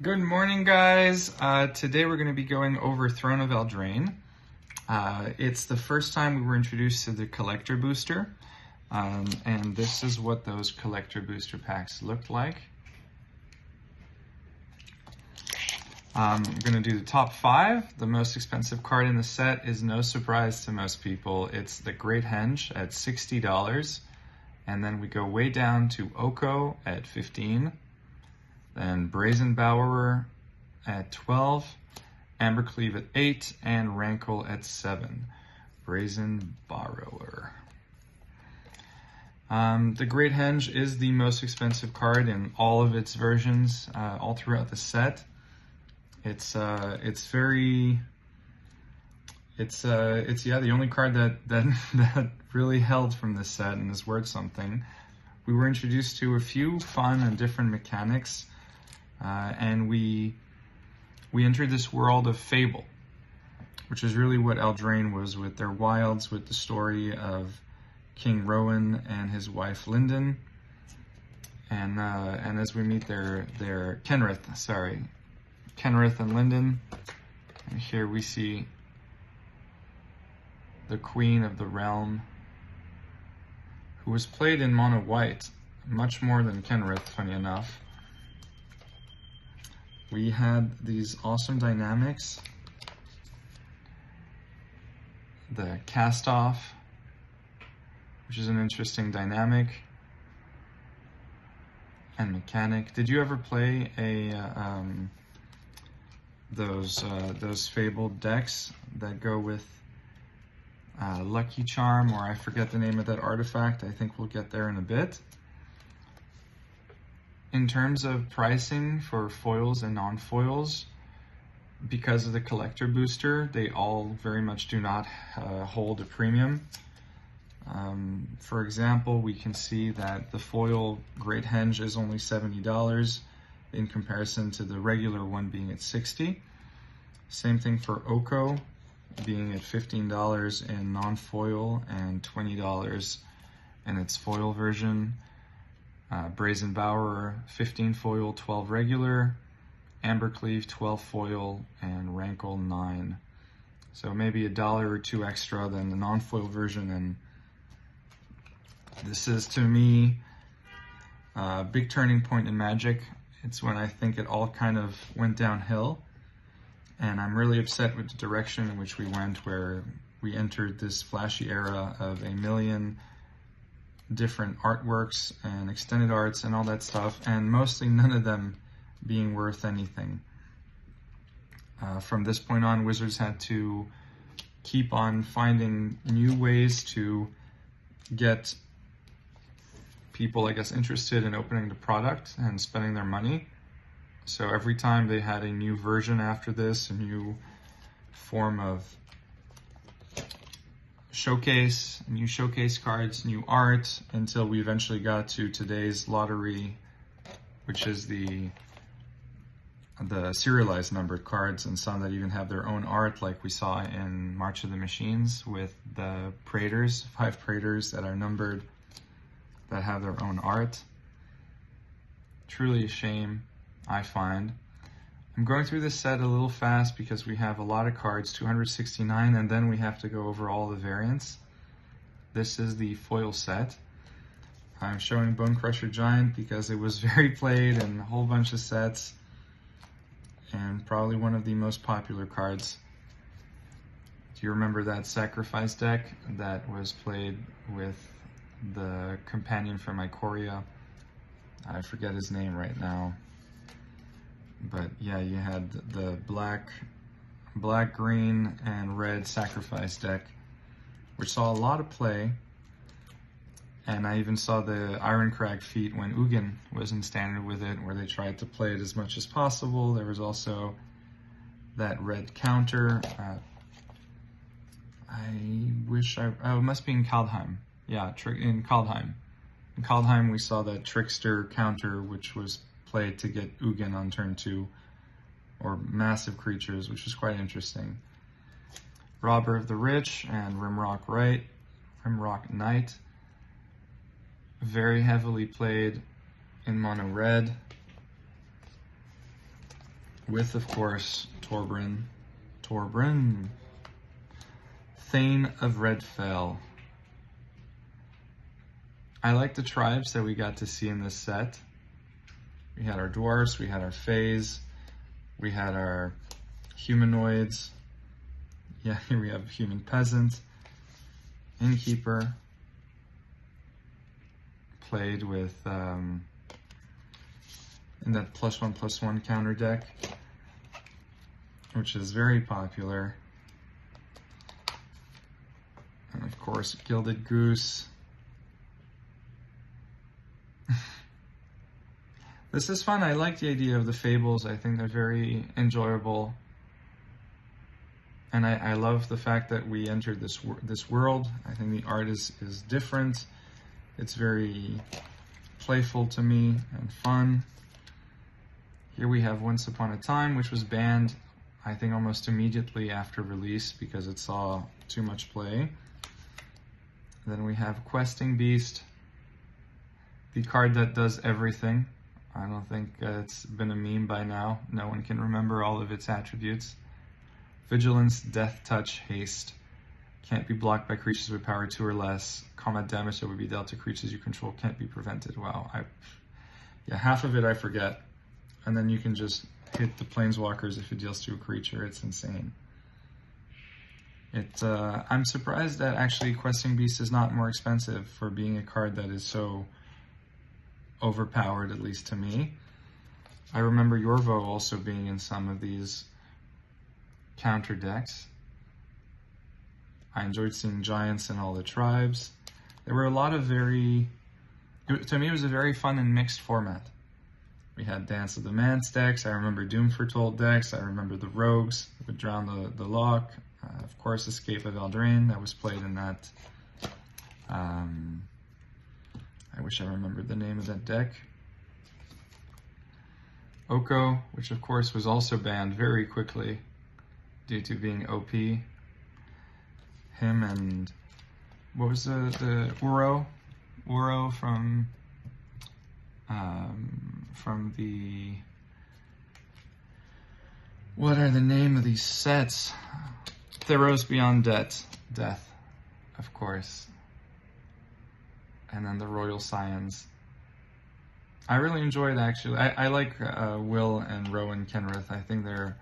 Good morning, guys. Today we're going to be going over Throne of Eldraine. It's the first time we were introduced to the collector booster, and this is what those collector booster packs looked like. I'm going to do the top 5. The most expensive card in the set is no surprise to most people. It's the Great Henge at $60, and then we go way down to Oko at $15. Then Brazen Bowerer at 12, Ambercleave at 8, and Rankle at 7. Brazen Borrower. The Great Henge is the most expensive card in all of its versions, all throughout the set. It's the only card that really held from this set and is worth something. We were introduced to a few fun and different mechanics. And we entered this world of fable, which is really what Eldraine was with their wilds, with the story of King Rowan and his wife Linden, and as we meet their Kenrith and Linden, and here we see the Queen of the Realm, who was played in mono white, much more than Kenrith, funny enough. We had these awesome dynamics. The cast off, which is an interesting dynamic and mechanic. Did you ever play those fabled decks that go with Lucky Charm, or I forget the name of that artifact? I think we'll get there in a bit. In terms of pricing for foils and non-foils, because of the collector booster, they all very much do not hold a premium. For example, we can see that the foil Great Henge is only $70 in comparison to the regular one being at $60. Same thing for Oko, being at $15 in non-foil and $20 in its foil version. Brazen Bowerer, 15 foil, 12 regular, Ambercleave, 12 foil, and Rankle, 9. So maybe $1 or $2 extra than the non-foil version, and this is, to me, a big turning point in Magic. It's when I think it all kind of went downhill, and I'm really upset with the direction in which we went, where we entered this flashy era of a million different artworks and extended arts and all that stuff, and mostly none of them being worth anything. From this point on, Wizards had to keep on finding new ways to get people, I guess, interested in opening the product and spending their money. So every time they had a new version after this, a new form of showcase, new showcase cards, new art, until we eventually got to today's lottery, which is the serialized numbered cards, and some that even have their own art, like we saw in March of the Machines with the Praetors, 5 Praetors that are numbered, that have their own art. Truly a shame, I find. I'm going through this set a little fast because we have a lot of cards, 269, and then we have to go over all the variants. This is the foil set. I'm showing Bonecrusher Giant because it was very played in a whole bunch of sets, and probably one of the most popular cards. Do you remember that sacrifice deck that was played with the companion from Ikoria? I forget his name right now. But yeah, you had the black, green, and red sacrifice deck, which saw a lot of play. And I even saw the Ironcrag feat when Ugin was in standard with it, where they tried to play it as much as possible. There was also that red counter. It must be in Kaldheim. Yeah, in Kaldheim. In Kaldheim, we saw that Trickster counter, which was played to get Ugin on turn 2, or massive creatures, which is quite interesting. Robber of the Rich and Rimrock Knight, very heavily played in mono red. with, of course, Torbran, Thane of Redfell. I like the tribes that we got to see in this set. We had our dwarves, we had our fays, we had our humanoids. Yeah, here we have human peasant, innkeeper, played with in that +1/+1 counter deck, which is very popular. And of course, Gilded Goose. This is fun. I like the idea of the fables. I think they're very enjoyable. And I love the fact that we entered this world. I think the art is different. It's very playful to me and fun. Here we have Once Upon a Time, which was banned, I think, almost immediately after release because it saw too much play. Then we have Questing Beast, the card that does everything. I don't think it's been a meme by now. No one can remember all of its attributes. Vigilance, Death Touch, Haste. Can't be blocked by creatures with power 2 or less. Combat damage that would be dealt to creatures you control can't be prevented. Wow. Yeah, half of it I forget. And then you can just hit the planeswalkers if it deals to a creature. It's insane. I'm surprised that actually Questing Beast is not more expensive for being a card that is so overpowered, at least to me. I remember Yorvo also being in some of these counter decks. I enjoyed seeing giants in all the tribes. There were a lot of to me it was a very fun and mixed format. We had Dance of the Mance decks, I remember Doom Foretold decks, I remember the Rogues would drown the lock, of course Escape of Eldraine, that was played in that, I wish I remembered the name of that deck. Oko, which of course was also banned very quickly due to being OP. Him and, what was the Uro? Uro from the, what are the name of these sets? Theros Beyond Death, of course. And then the Royal Scions. I really enjoyed, actually. I like Will and Rowan Kenrith. I think they're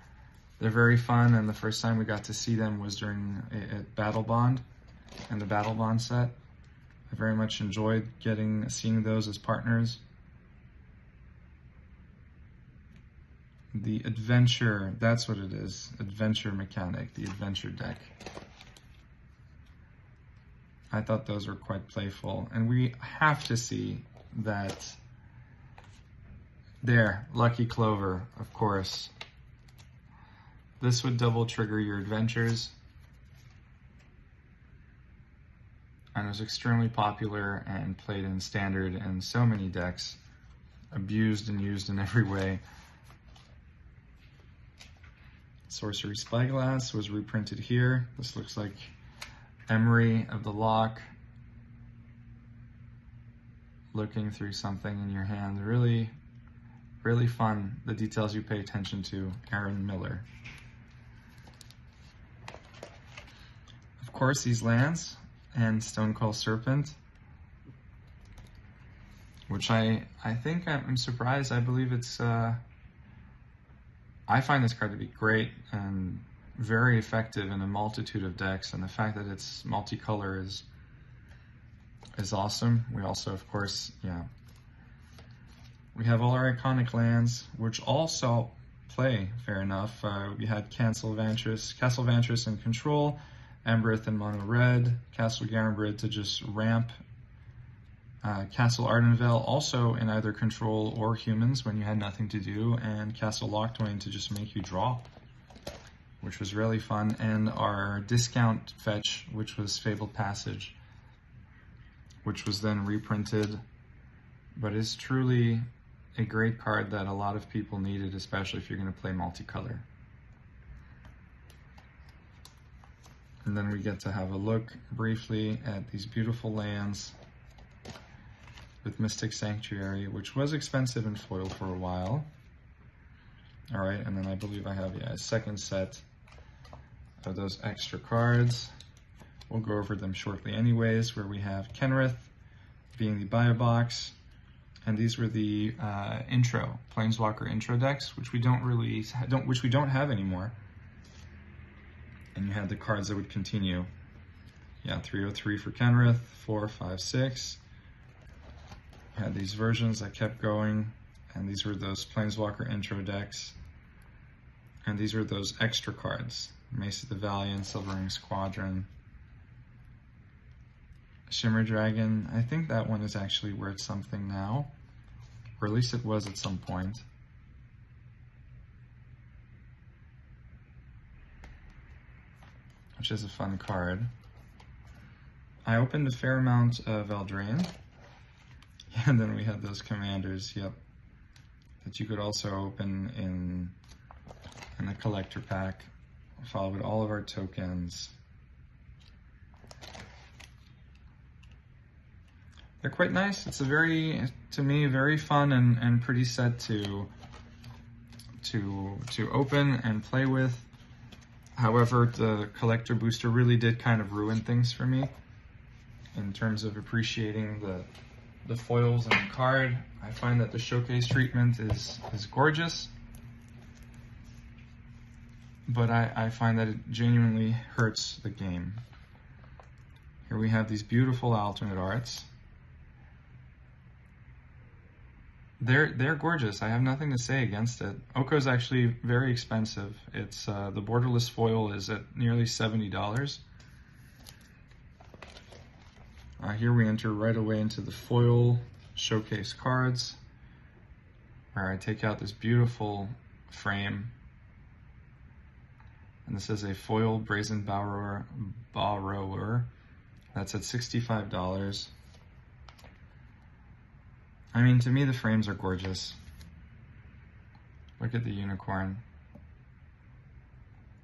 very fun, and the first time we got to see them was during at Battle Bond, and the Battle Bond set. I very much enjoyed seeing those as partners. The Adventure, that's what it is. Adventure mechanic, the Adventure deck. I thought those were quite playful, and we have to see that there, Lucky Clover, of course. This would double trigger your adventures, and it was extremely popular and played in standard and so many decks, abused and used in every way. Sorcery Spyglass was reprinted here. This looks like Emery of the Lock, looking through something in your hand. Really, really fun. The details you pay attention to. Aaron Miller. Of course, these lands and Stonecoil Serpent, which I think I'm surprised. I believe it's, I find this card to be great and very effective in a multitude of decks, and the fact that it's multicolor is awesome. We also, of course, we have all our iconic lands, which also play, fair enough. We had Castle Vantress in control, Embereth in mono red, Castle Garenbrid to just ramp, Castle Ardenvale also in either control or humans when you had nothing to do, and Castle Lochdoin to just make you draw, which was really fun, and our discount fetch, which was Fabled Passage, which was then reprinted, but is truly a great card that a lot of people needed, especially if you're going to play multicolor. And then we get to have a look briefly at these beautiful lands with Mystic Sanctuary, which was expensive in foil for a while. All right, and then I believe I have, a second set of those extra cards. We'll go over them shortly anyways, where we have Kenrith being the Bio Box, and these were the intro, Planeswalker intro decks, which we don't have anymore. And you had the cards that would continue. Yeah, 303 for Kenrith, 4, 5, 6. You had these versions that kept going, and these were those Planeswalker intro decks. And these are those extra cards. Mace of the Valiant, Silvering Squadron, Shimmer Dragon. I think that one is actually worth something now, or at least it was at some point. Which is a fun card. I opened a fair amount of Eldraine, and then we had those commanders, yep, that you could also open in a collector pack, followed with all of our tokens. They're quite nice. It's a to me, very fun and pretty set to open and play with. However, the collector booster really did kind of ruin things for me in terms of appreciating the foils and the card. I find that the showcase treatment is gorgeous, but I find that it genuinely hurts the game. Here we have these beautiful alternate arts. They're gorgeous. I have nothing to say against it. Oko is actually very expensive. It's the borderless foil is at nearly $70. Here we enter right away into the foil showcase cards, where I take out this beautiful frame. And this is a foil Brazen Borrower. That's at $65. I mean, to me, the frames are gorgeous. Look at the unicorn.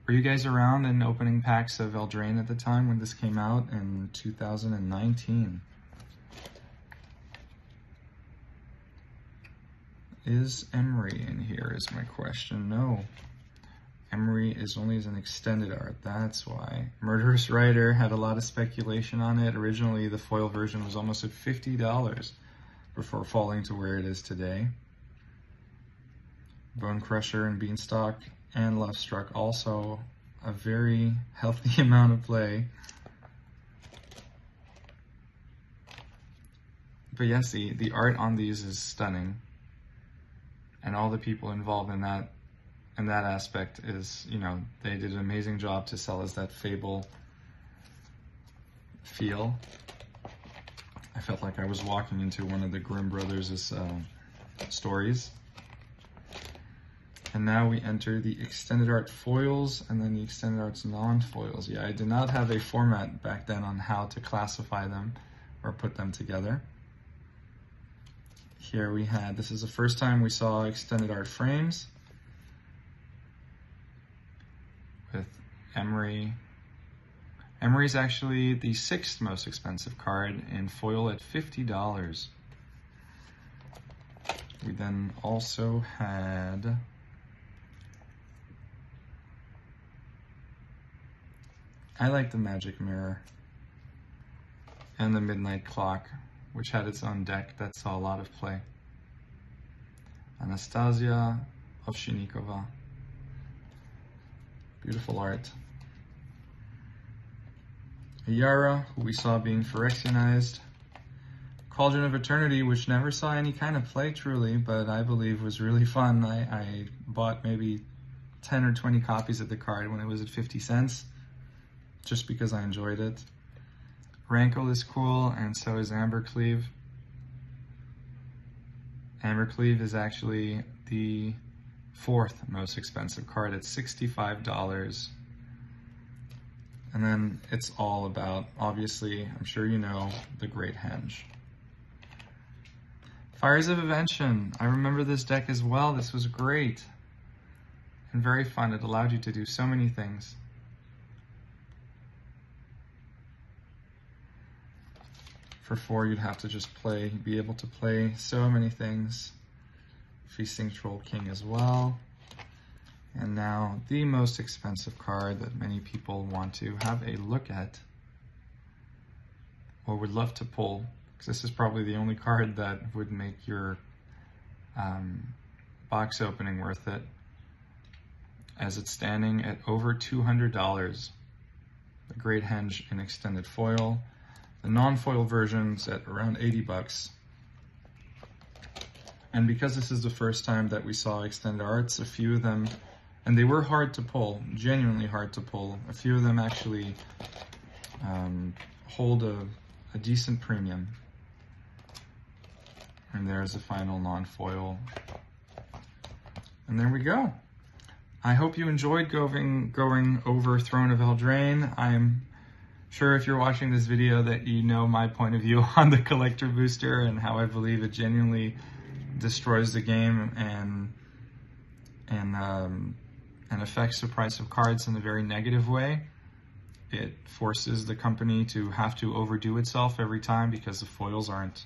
Were you guys around and opening packs of Eldraine at the time when this came out in 2019? Is Emery in here is my question. No. Emery is only as an extended art, that's why. Murderous Rider had a lot of speculation on it. Originally, the foil version was almost at $50 before falling to where it is today. Bone Crusher and Beanstalk and Lovestruck, also a very healthy amount of play. But yes, the art on these is stunning. And all the people involved in that aspect is, they did an amazing job to sell us that Fable feel. I felt like I was walking into one of the Grimm Brothers' stories. And now we enter the extended art foils and then the extended arts non-foils. Yeah, I did not have a format back then on how to classify them or put them together. Here we had, this is the first time we saw extended art frames with Emery. Emery is actually the 6th most expensive card in foil at $50. We then also had I like the Magic Mirror and the Midnight Clock, which had its own deck that saw a lot of play. Anastasia Ovshinnikova. Beautiful art. Yara, who we saw being Phyrexianized. Cauldron of Eternity, which never saw any kind of play truly, but I believe was really fun. I bought maybe 10 or 20 copies of the card when it was at 50 cents, just because I enjoyed it. Rankle is cool, and so is Ambercleave. Ambercleave is actually the 4th most expensive card at $65. And then it's all about, obviously, I'm sure you know, the Great Henge. Fires of Invention. I remember this deck as well. This was great and very fun. It allowed you to do so many things. For 4, you'd have to just be able to play so many things. Feasting Troll King as well. And now the most expensive card that many people want to have a look at or would love to pull, because this is probably the only card that would make your box opening worth it, as it's standing at over $200. The Great Henge in extended foil. The non-foil version's at around 80 bucks. And because this is the first time that we saw extended arts, a few of them, and they were hard to pull, genuinely hard to pull, a few of them actually hold a decent premium. And there's the final non-foil. And there we go. I hope you enjoyed going over Throne of Eldraine. I'm sure if you're watching this video that you know my point of view on the collector booster and how I believe it genuinely destroys the game and affects the price of cards in a very negative way. It forces the company to have to overdo itself every time because the foils aren't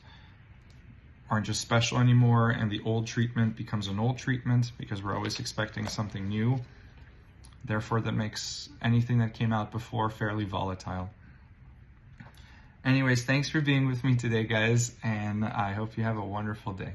just special anymore, and the old treatment becomes an old treatment because we're always expecting something new. Therefore, that makes anything that came out before fairly volatile. Anyways, thanks for being with me today, guys, and I hope you have a wonderful day.